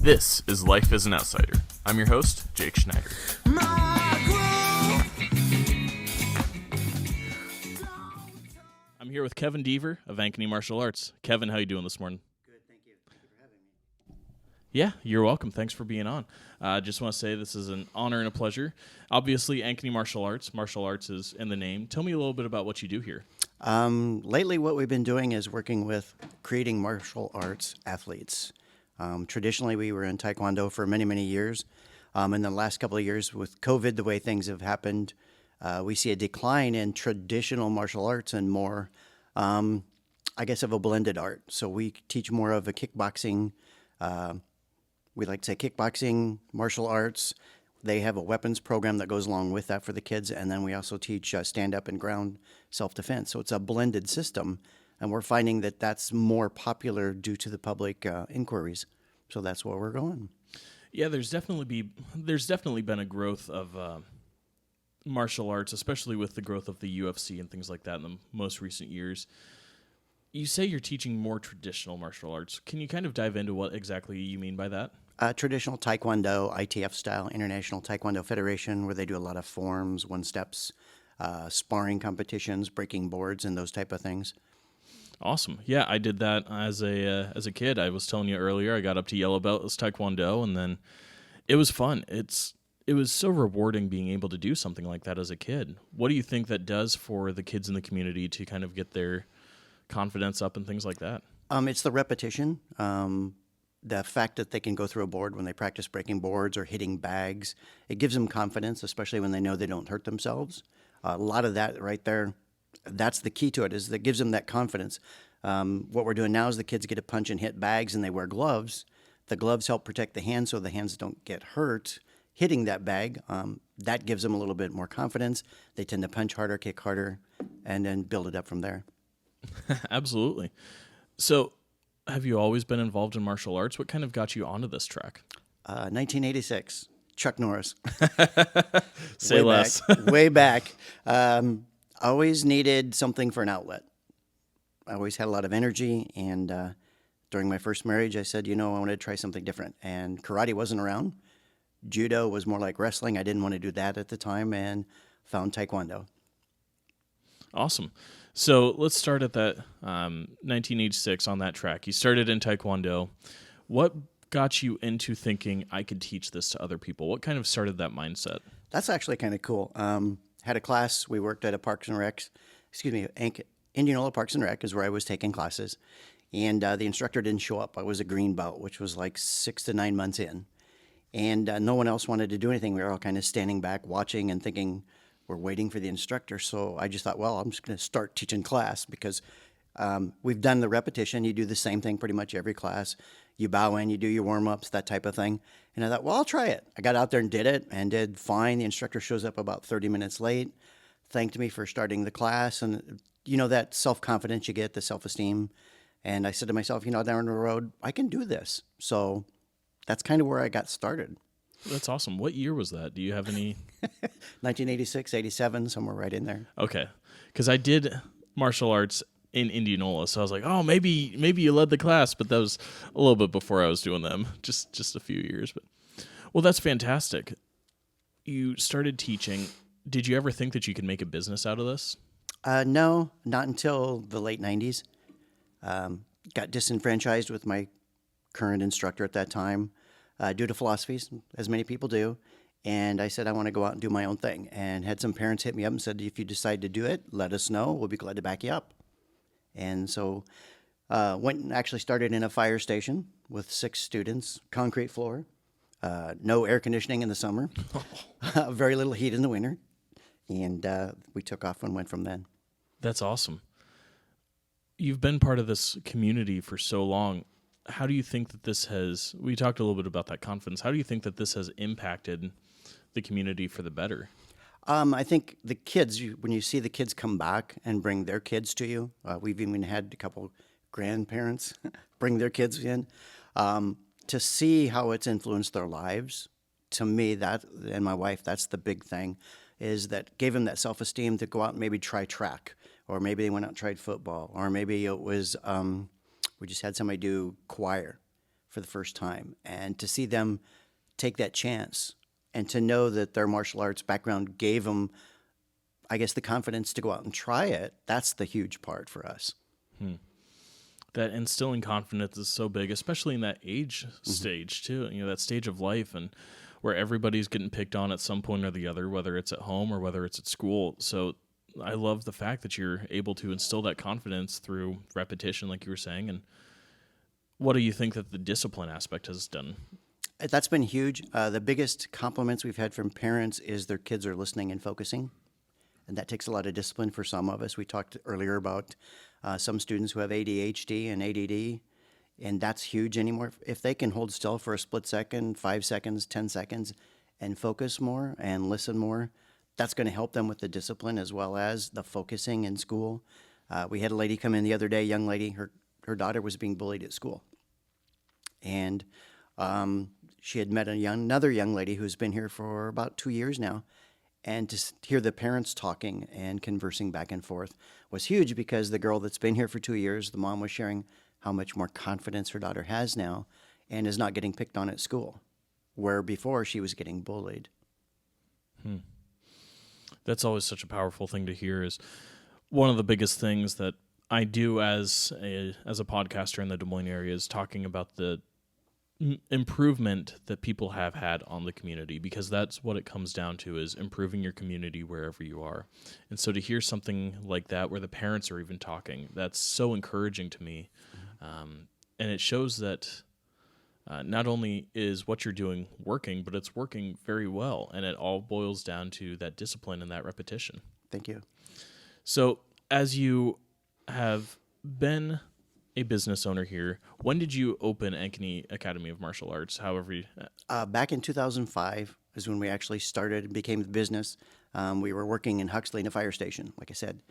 This is Life as an Outsider. I'm your host, Jake Schneider. I'm here with Kevin Deaver of Ankeny Martial Arts. Kevin, how you doing this morning? Good, thank you. Thank you for having me. Yeah, you're welcome. Thanks for being on. Just want to say this is an honor and a pleasure. Obviously, Ankeny Martial Arts is in the name. Tell me a little bit about what you do here. Lately, what we've been doing is working with creating martial arts athletes. Traditionally, we were in Taekwondo for many, many years. In the last couple of years, with COVID, the way things have happened, we see a decline in traditional martial arts and more, I guess, of a blended art. So we teach more of a kickboxing. We like to say kickboxing, martial arts. They have a weapons program that goes along with that for the kids. And then we also teach stand-up and ground self-defense. So it's a blended system. And we're finding that that's more popular due to the public inquiries. So that's where we're going. Yeah, there's definitely been a growth of martial arts, especially with the growth of the UFC and things like that in the most recent years. You say you're teaching more traditional martial arts. Can you kind of dive into what exactly you mean by that? Traditional Taekwondo, ITF style, International Taekwondo Federation, where they do a lot of forms, one-steps, sparring competitions, breaking boards, and those type of things. Awesome. Yeah, I did that as a kid. I was telling you earlier, I got up to yellow belt as Taekwondo, and then it was fun. It was so rewarding being able to do something like that as a kid. What do you think that does for the kids in the community to kind of get their confidence up and things like that? It's the repetition. The fact that they can go through a board when they practice breaking boards or hitting bags, it gives them confidence, especially when they know they don't hurt themselves. A lot of that right there, that's the key to it, is that gives them that confidence. What we're doing now is the kids get to punch and hit bags and they wear gloves. The gloves help protect the hands so the hands don't get hurt hitting that bag. That gives them a little bit more confidence. They tend to punch harder, kick harder, and then build it up from there. Absolutely. So, have you always been involved in martial arts? What kind of got you onto this track? 1986, Chuck Norris. Say less. Way back. Always needed something for an outlet. I always had a lot of energy, and during my first marriage, I said, I wanted to try something different. And karate wasn't around. Judo was more like wrestling. I didn't want to do that at the time, and found Taekwondo. Awesome. So let's start at that 1986 on that track. You started in Taekwondo. What got you into thinking I could teach this to other people? What kind of started that mindset? That's actually kind of cool. Had a class. We worked at a Indianola Parks and Rec is where I was taking classes. And the instructor didn't show up. I was a green belt, which was like 6 to 9 months in. And no one else wanted to do anything. We were all kind of standing back watching and thinking, we're waiting for the instructor. So I just thought, well, I'm just going to start teaching class because we've done the repetition. You do the same thing pretty much every class. You bow in, you do your warm-ups, that type of thing. And I thought, well, I'll try it. I got out there and did it and did fine. The instructor shows up about 30 minutes late, thanked me for starting the class. And, that self-confidence you get, the self-esteem. And I said to myself, down the road, I can do this. So that's kind of where I got started. That's awesome. What year was that? Do you have any? 1986, 87, somewhere right in there. Okay. Because I did martial arts in Indianola, so I was like, oh, maybe you led the class, but that was a little bit before I was doing them, just a few years. But well, that's fantastic. You started teaching. Did you ever think that you could make a business out of this? No, not until the late 90s. Got disenfranchised with my current instructor at that time due to philosophies, as many people do. And I said, I want to go out and do my own thing. And had some parents hit me up and said, if you decide to do it, let us know. We'll be glad to back you up. And so went and actually started in a fire station with 6 students, concrete floor, no air conditioning in the summer, very little heat in the winter. And we took off and went from then. That's awesome. You've been part of this community for so long. How do you think that this has, we talked a little bit about that confidence, how do you think that this has impacted the community for the better? I think the kids, when you see the kids come back and bring their kids to you, we've even had a couple grandparents bring their kids in, to see how it's influenced their lives. To me, that, and my wife, that's the big thing, is that gave them that self-esteem to go out and maybe try track, or maybe they went out and tried football, or maybe it was, we just had somebody do choir for the first time, and to see them take that chance and to know that their martial arts background gave them, I guess, the confidence to go out and try it. That's the huge part for us. That instilling confidence is so big, especially in that age stage too. That stage of life, and where everybody's getting picked on at some point or the other, whether it's at home or whether it's at school. So I love the fact that you're able to instill that confidence through repetition, like you were saying. And what do you think that the discipline aspect has done? That's been huge. The biggest compliments we've had from parents is their kids are listening and focusing. And that takes a lot of discipline for some of us. We talked earlier about some students who have ADHD and ADD, and that's huge anymore. If they can hold still for a split second, 5 seconds, 10 seconds, and focus more and listen more, that's going to help them with the discipline as well as the focusing in school. We had a lady come in the other day, young lady, her daughter was being bullied at school. And she had met another young lady who's been here for about 2 years now. And to hear the parents talking and conversing back and forth was huge, because the girl that's been here for 2 years, the mom was sharing how much more confidence her daughter has now and is not getting picked on at school, where before she was getting bullied. That's always such a powerful thing to hear. Is one of the biggest things that I do as a podcaster in the Des Moines area is talking about the improvement that people have had on the community, because that's what it comes down to, is improving your community wherever you are. And so to hear something like that where the parents are even talking, that's so encouraging to me. And it shows that not only is what you're doing working, but it's working very well. And it all boils down to that discipline and that repetition. Thank you. So as you have been a business owner here, when did you open Ankeny Academy of Martial Arts? Back in 2005 is when we actually started and became the business. We were working in Huxley in a fire station, like I said.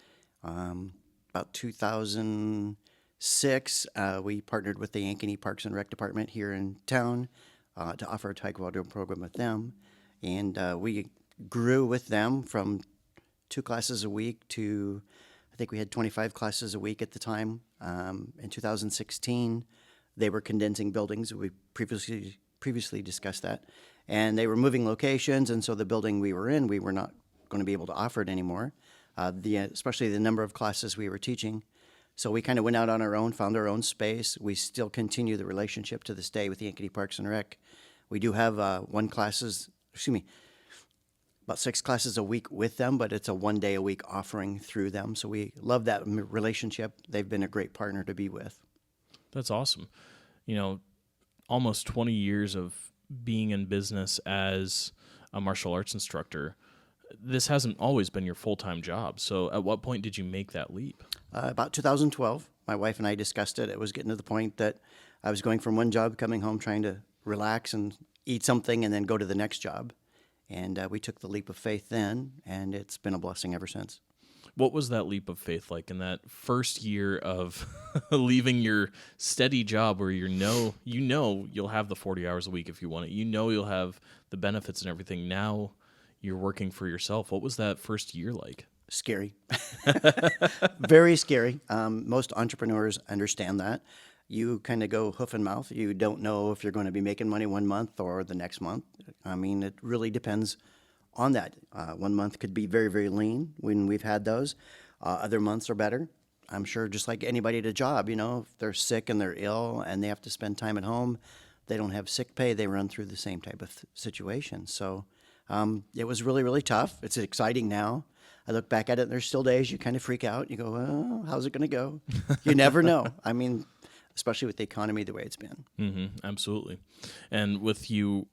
About 2006, we partnered with the Ankeny Parks and Rec Department here in town to offer a Taekwondo program with them. And we grew with them from 2 classes a week to, I think we had 25 classes a week at the time. In 2016, they were condensing buildings. We previously discussed that. And they were moving locations, and so the building we were in, we were not going to be able to offer it anymore, especially the number of classes we were teaching. So we kind of went out on our own, found our own space. We still continue the relationship to this day with the Ankeny Parks and Rec. We do have about 6 classes a week with them, but it's a 1 day a week offering through them. So we love that relationship. They've been a great partner to be with. That's awesome. Almost 20 years of being in business as a martial arts instructor. This hasn't always been your full-time job. So at what point did you make that leap? About 2012, my wife and I discussed it. It was getting to the point that I was going from one job, coming home, trying to relax and eat something, and then go to the next job. And we took the leap of faith then, and it's been a blessing ever since. What was that leap of faith like in that first year of leaving your steady job where you know you'll have the 40 hours a week if you want it. You'll have the benefits and everything. Now you're working for yourself. What was that first year like? Scary. Very scary. Most entrepreneurs understand that. You kind of go hoof and mouth. You don't know if you're going to be making money 1 month or the next month. I mean, it really depends on that. 1 month could be very, very lean when we've had those. Other months are better. I'm sure just like anybody at a job, if they're sick and they're ill and they have to spend time at home, they don't have sick pay, they run through the same type of situation. So it was really, really tough. It's exciting now. I look back at it and there's still days you kind of freak out. You go, oh, how's it going to go? You never know. I mean, especially with the economy the way it's been. Mm-hmm, absolutely. And with you,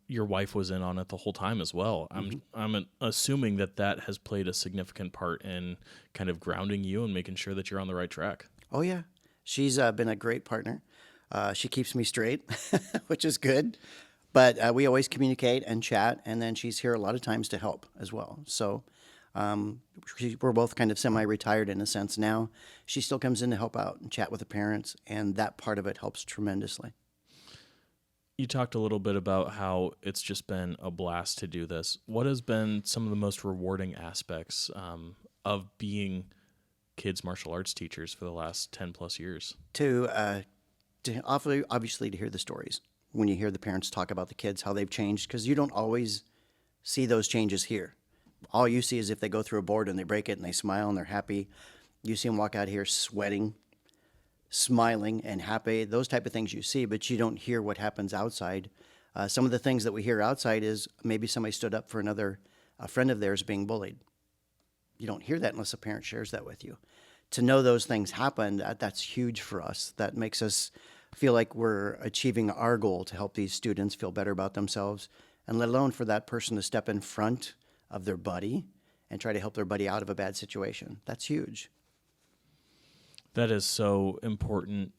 your wife was in on it the whole time as well. I'm assuming that has played a significant part in kind of grounding you and making sure that you're on the right track. Oh, yeah. She's been a great partner. She keeps me straight, which is good. But we always communicate and chat, and then she's here a lot of times to help as well. So we're both kind of semi-retired in a sense now. She still comes in to help out and chat with the parents, and that part of it helps tremendously. You talked a little bit about how it's just been a blast to do this. What has been some of the most rewarding aspects of being kids martial arts teachers for the last 10 plus years? To obviously to hear the stories when you hear the parents talk about the kids, how they've changed, because you don't always see those changes here. All you see is if they go through a board and they break it and they smile and they're happy. You see them walk out here sweating, smiling and happy, those type of things you see, but you don't hear what happens outside. Some of the things that we hear outside is maybe somebody stood up for a friend of theirs being bullied. You don't hear that unless a parent shares that with you. To know those things happen, that's huge for us. That makes us feel like we're achieving our goal to help these students feel better about themselves, and let alone for that person to step in front of their buddy and try to help their buddy out of a bad situation. That's huge. That is so important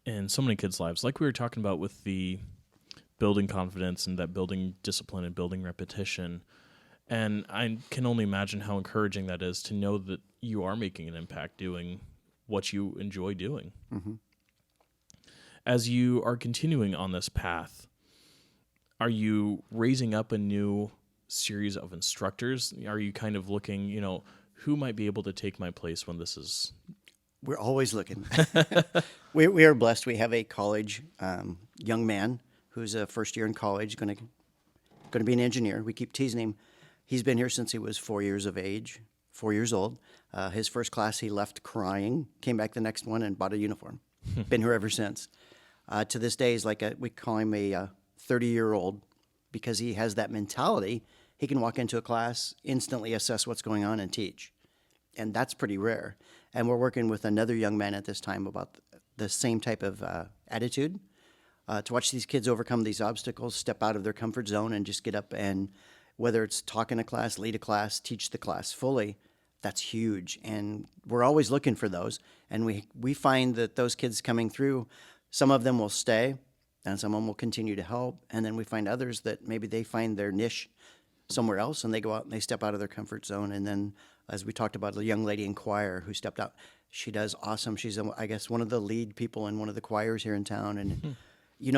in so many kids' lives. Like we were talking about with the building confidence and that building discipline and building repetition. And I can only imagine how encouraging that is to know that you are making an impact doing what you enjoy doing. Mm-hmm. As you are continuing on this path, are you raising up a new series of instructors? Are you kind of looking, who might be able to take my place when this is... We're always looking. We are blessed. We have a college young man who's a first year in college, going to be an engineer. We keep teasing him. He's been here since he was 4 years old. His first class, he left crying, came back the next one and bought a uniform. Been here ever since. To this day, he's like we call him a 30-year-old because he has that mentality. He can walk into a class, instantly assess what's going on and teach. And that's pretty rare. And we're working with another young man at this time about the same type of attitude, to watch these kids overcome these obstacles, step out of their comfort zone and just get up and, whether it's talk in a class, lead a class, teach the class fully, that's huge. And we're always looking for those. And we find that those kids coming through, some of them will stay and some of them will continue to help. And then we find others that maybe they find their niche somewhere else and they go out and they step out of their comfort zone. And then, as we talked about, the young lady in choir who stepped out, she does awesome. She's, I guess, one of the lead people in one of the choirs here in town. And,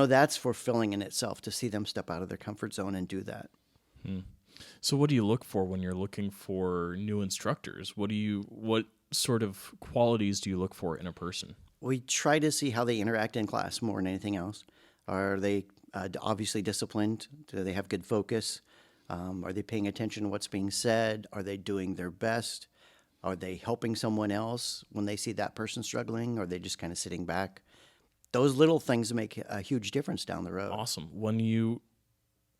that's fulfilling in itself to see them step out of their comfort zone and do that. So what do you look for when you're looking for new instructors? What sort of qualities do you look for in a person? We try to see how they interact in class more than anything else. Are they obviously disciplined? Do they have good focus? Are they paying attention to what's being said? Are they doing their best? Are they helping someone else when they see that person struggling? Or are they just kind of sitting back? Those little things make a huge difference down the road. Awesome. When you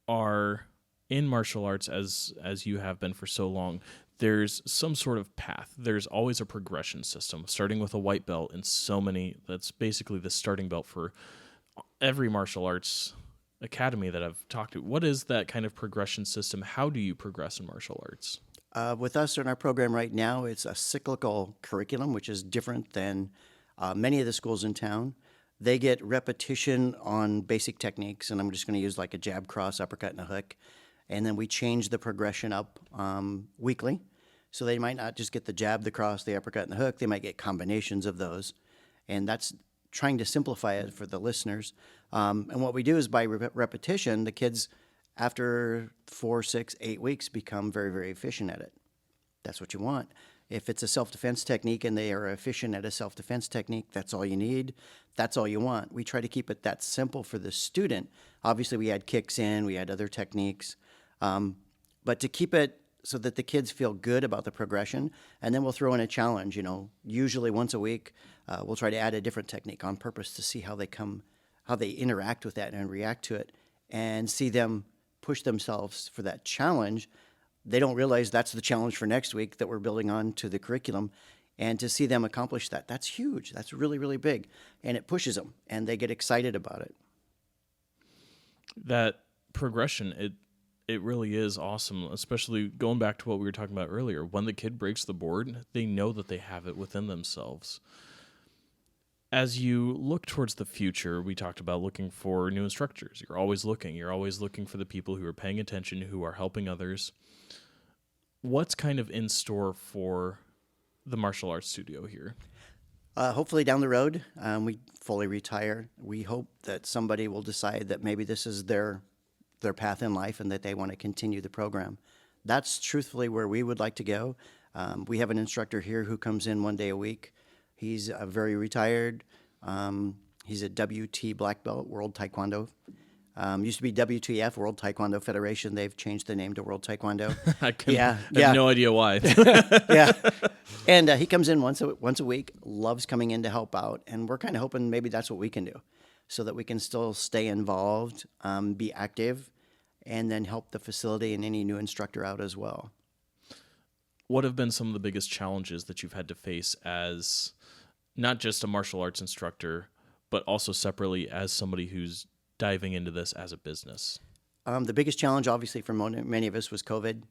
are in martial arts, as you have been for so long, there's some sort of path. There's always a progression system, starting with a white belt and that's basically the starting belt for every martial arts academy that I've talked to. What is that kind of progression system? How do you progress in martial arts? With us in our program right now, it's a cyclical curriculum, which is different than many of the schools in town. They get repetition on basic techniques, and I'm just going to use like a jab, cross, uppercut, and a hook. And then we change the progression up weekly. So they might not just get the jab, the cross, the uppercut, and the hook. They might get combinations of those. And that's trying to simplify it for the listeners. And what we do is by repetition, the kids, after 4, 6, 8 weeks, become very, very efficient at it. That's what you want. If it's a self-defense technique and they are efficient at a self-defense technique, that's all you need. That's all you want. We try to keep it that simple for the student. Obviously, we add kicks in, we add other techniques. But to keep it so that the kids feel good about the progression, and then we'll throw in a challenge. Usually once a week, we'll try to add a different technique on purpose to see how they interact with that and react to it, and see them push themselves for that challenge. They don't realize that's the challenge for next week that we're building on to the curriculum, and to see them accomplish that, that's huge. That's really, really big, and it pushes them, and they get excited about it. That progression, it really is awesome, especially going back to what we were talking about earlier. When the kid breaks the board, they know that they have it within themselves. As you look towards the future, we talked about looking for new instructors. You're always looking for the people who are paying attention, who are helping others. What's kind of in store for the martial arts studio here? Hopefully down the road, we fully retire. We hope that somebody will decide that maybe this is their path in life and that they want to continue the program. That's truthfully where we would like to go. We have an instructor here who comes in 1 day a week. He's very retired. He's a WT black belt, World Taekwondo. Used to be WTF, World Taekwondo Federation. They've changed the name to World Taekwondo. I Yeah. have no idea why. Yeah. And he comes in once a week, loves coming in to help out. And we're kind of hoping maybe that's what we can do so that we can still stay involved, be active, and then help the facility and any new instructor out as well. What have been some of the biggest challenges that you've had to face as not just a martial arts instructor, but also separately as somebody who's diving into this as a business? The biggest challenge, obviously, for many of us was COVID.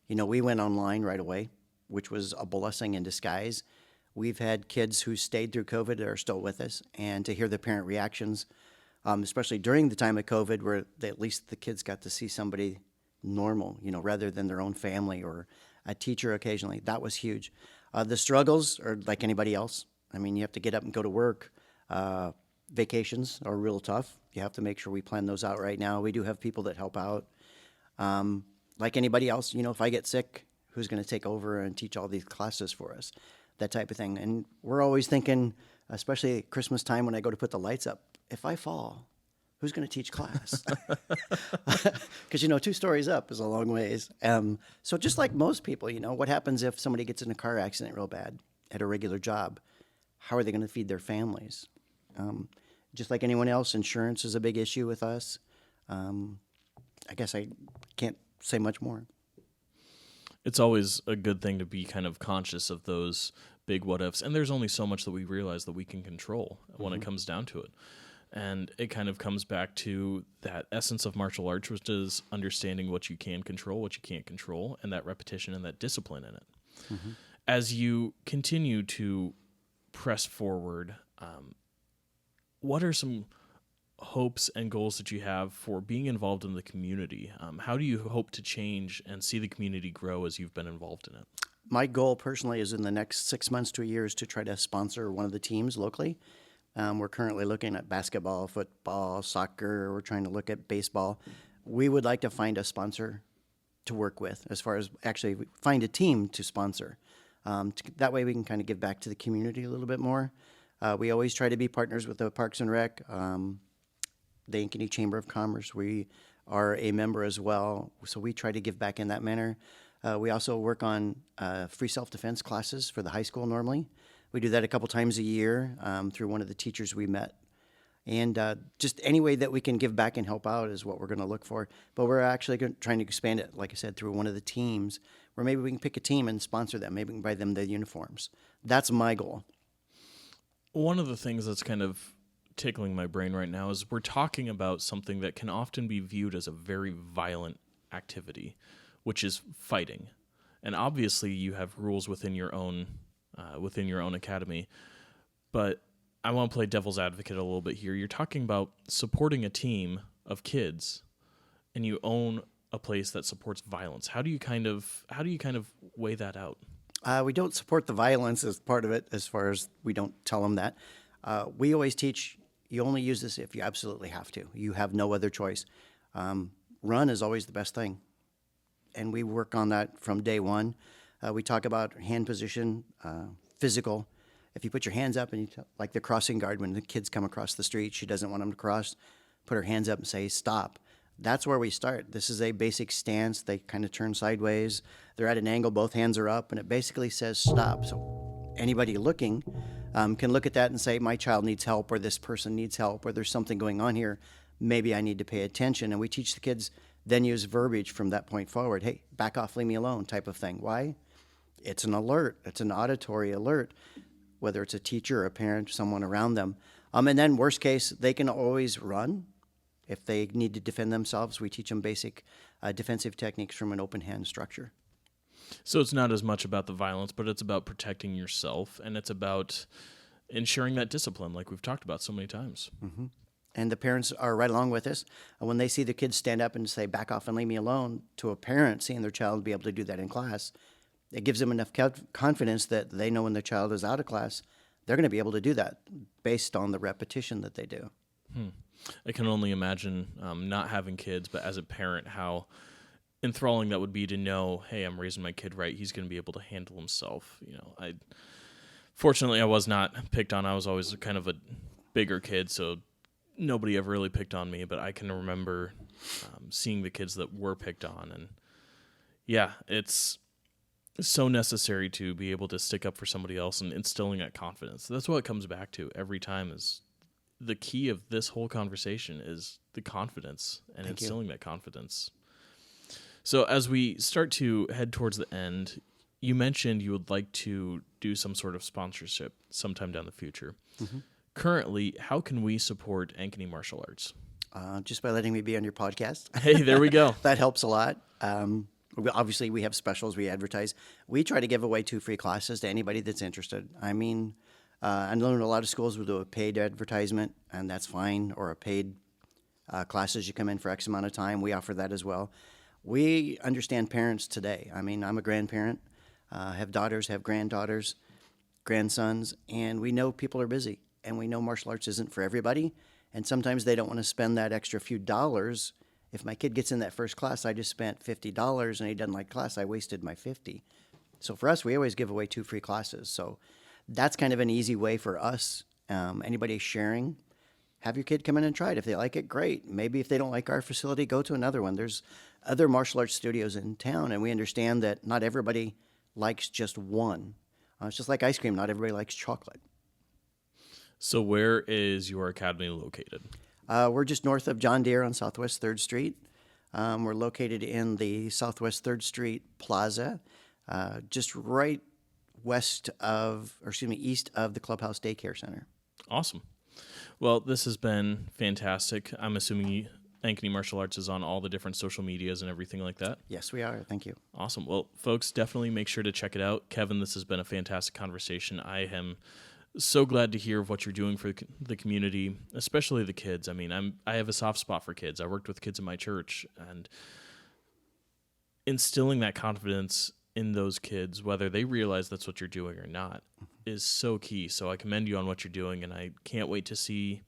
We went online right away, which was a blessing in disguise. We've had kids who stayed through COVID that are still with us, and to hear the parent reactions, especially during the time of COVID, where at least the kids got to see somebody normal, rather than their own family or a teacher occasionally. That was huge. The struggles are like anybody else. I mean, you have to get up and go to work. Vacations are real tough. You have to make sure we plan those out right now. We do have people that help out. Like anybody else, if I get sick, who's going to take over and teach all these classes for us? That type of thing. And we're always thinking, especially at Christmas time when I go to put the lights up, if I fall, who's going to teach class? Because, 2 stories up is a long ways. So just like most people, what happens if somebody gets in a car accident real bad at a regular job? How are they going to feed their families? Just like anyone else, insurance is a big issue with us. I guess I can't say much more. It's always a good thing to be kind of conscious of those big what ifs. And there's only so much that we realize that we can control when it comes down to it. And it kind of comes back to that essence of martial arts, which is understanding what you can control, what you can't control, and that repetition and that discipline in it. Mm-hmm. As you continue to press forward, what are some hopes and goals that you have for being involved in the community? How do you hope to change and see the community grow as you've been involved in it? My goal personally is in the next 6 months to a year is to try to sponsor one of the teams locally. We're currently looking at basketball, football, soccer. We're trying to look at baseball. We would like to find a sponsor to work with as far as actually find a team to sponsor. That way we can kind of give back to the community a little bit more. We always try to be partners with the Parks and Rec, the Ankeny Chamber of Commerce. We are a member as well, so we try to give back in that manner. We also work on free self-defense classes for the high school normally. We do that a couple times a year through one of the teachers we met. And just any way that we can give back and help out is what we're going to look for. But we're actually trying to expand it, like I said, through one of the teams, where maybe we can pick a team and sponsor them. Maybe we can buy them the uniforms. That's my goal. One of the things that's kind of tickling my brain right now is we're talking about something that can often be viewed as a very violent activity, which is fighting. And obviously you have rules within your own academy. But I want to play devil's advocate a little bit here. You're talking about supporting a team of kids, and you own a place that supports violence. How do you kind of weigh that out? We don't support the violence as part of it, as far as we don't tell them that. We always teach you only use this if you absolutely have to. You have no other choice. Run is always the best thing. And we work on that from day one. We talk about hand position, physical. If you put your hands up and like the crossing guard, when the kids come across the street, she doesn't want them to cross, put her hands up and say, stop. That's where we start. This is a basic stance. They kind of turn sideways. They're at an angle, both hands are up, and it basically says stop. So anybody looking can look at that and say, my child needs help, or this person needs help, or there's something going on here. Maybe I need to pay attention. And we teach the kids then use verbiage from that point forward. Hey, back off, leave me alone type of thing. Why? It's an alert. It's an auditory alert, whether it's a teacher or a parent, someone around them. And then worst case, they can always run. If they need to defend themselves, we teach them basic defensive techniques from an open hand structure. So it's not as much about the violence, but it's about protecting yourself, and it's about ensuring that discipline, like we've talked about so many times. Mm-hmm. And the parents are right along with us. And when they see the kids stand up and say, back off and leave me alone, to a parent seeing their child be able to do that in class, it gives them enough confidence that they know when their child is out of class, they're going to be able to do that based on the repetition that they do. I can only imagine not having kids, but as a parent, how enthralling that would be to know, hey, I'm raising my kid right. He's going to be able to handle himself. Fortunately, I was not picked on. I was always kind of bigger kid, so nobody ever really picked on me, but I can remember seeing the kids that were picked on. And yeah, it's so necessary to be able to stick up for somebody else and instilling that confidence. That's what it comes back to every time. Is the key of this whole conversation is the confidence and instilling that confidence. So as we start to head towards the end, you mentioned you would like to do some sort of sponsorship sometime down the future. Mm-hmm. Currently, how can we support Ankeny Martial Arts? Just by letting me be on your podcast. Hey, there we go. That helps a lot. Obviously, we have specials. We advertise. We try to give away 2 free classes to anybody that's interested. I mean, I know a lot of schools will do a paid advertisement, and that's fine, or a paid classes you come in for X amount of time. We offer that as well. We understand parents today. I mean, I'm a grandparent, have daughters, have granddaughters, grandsons, and we know people are busy, and we know martial arts isn't for everybody, and sometimes they don't want to spend that extra few dollars. If my kid gets in that first class, I just spent $50 and he doesn't like class, I wasted my $50. So for us, we always give away 2 free classes. So that's kind of an easy way for us. Anybody sharing, have your kid come in and try it. If they like it, great. Maybe if they don't like our facility, go to another one. There's other martial arts studios in town, and we understand that not everybody likes just one. It's just like ice cream. Not everybody likes chocolate. So where is your academy located? We're just north of John Deere on Southwest 3rd Street. We're located in the Southwest 3rd Street Plaza, just right east of the Clubhouse Daycare Center. Awesome. Well, this has been fantastic. I'm assuming Ankeny Martial Arts is on all the different social medias and everything like that? Yes, we are. Thank you. Awesome. Well, folks, definitely make sure to check it out. Kevin, this has been a fantastic conversation. I am so glad to hear of what you're doing for the community, especially the kids. I mean, I have a soft spot for kids. I worked with kids in my church, and instilling that confidence in those kids, whether they realize that's what you're doing or not, is so key. So I commend you on what you're doing, and I can't wait to see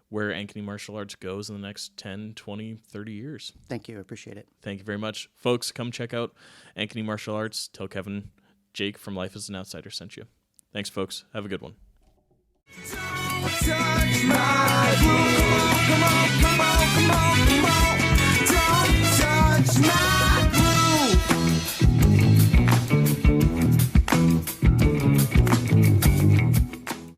where Ankeny Martial Arts goes in the next 10, 20, 30 years. Thank you. I appreciate it. Thank you very much. Folks, come check out Ankeny Martial Arts. Tell Kevin Jake from Life as an Outsider sent you. Thanks, folks. Have a good one. Don't touch my book. Come on, come on, come on, come on.